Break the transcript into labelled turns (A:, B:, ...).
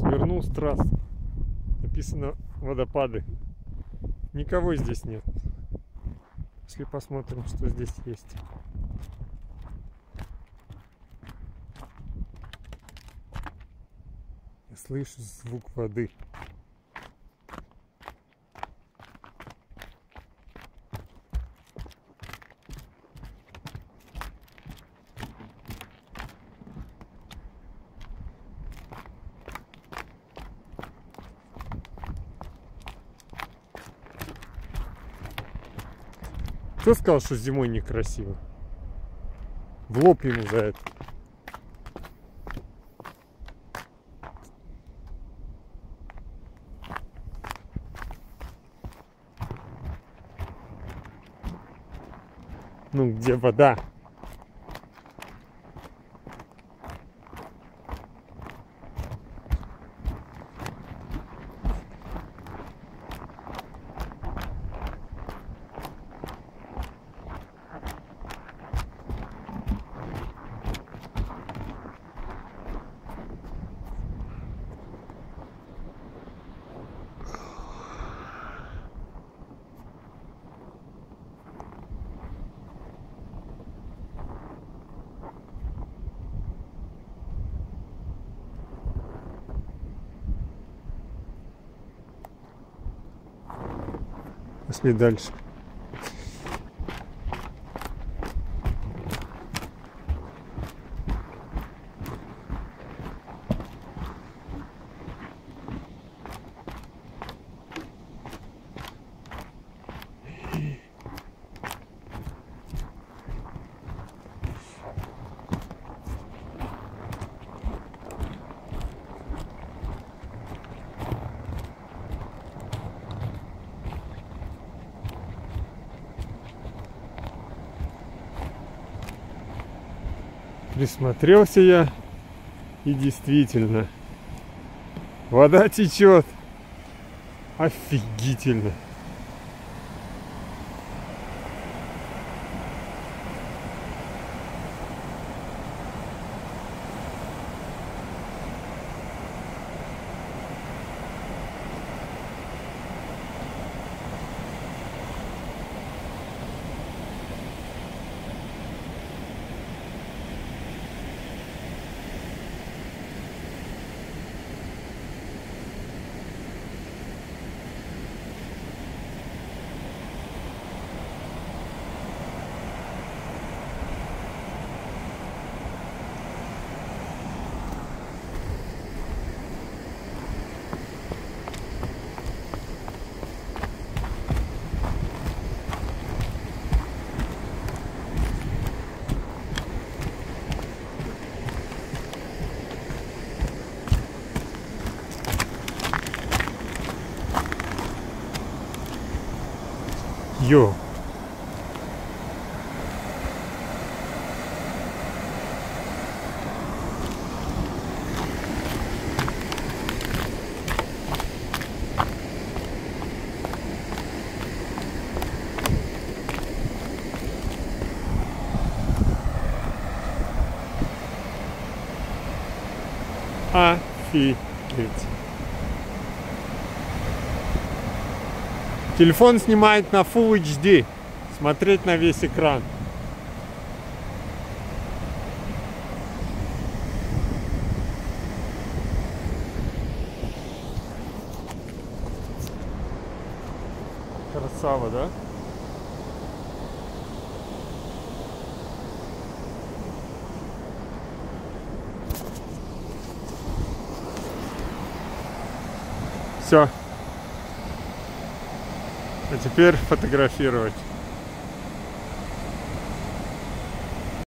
A: Свернул с трассы. Написано водопады. Никого здесь нет. Если посмотрим, что здесь есть. Я слышу звук воды. Кто сказал, что зимой некрасиво? В лоб ему за это. Ну, где вода? Пошли дальше. Присмотрелся я, и действительно, вода течет офигительно. Йо. Офигеть. Телефон снимает на Full HD. Смотреть на весь экран. Красава, да? Все. А теперь фотографировать.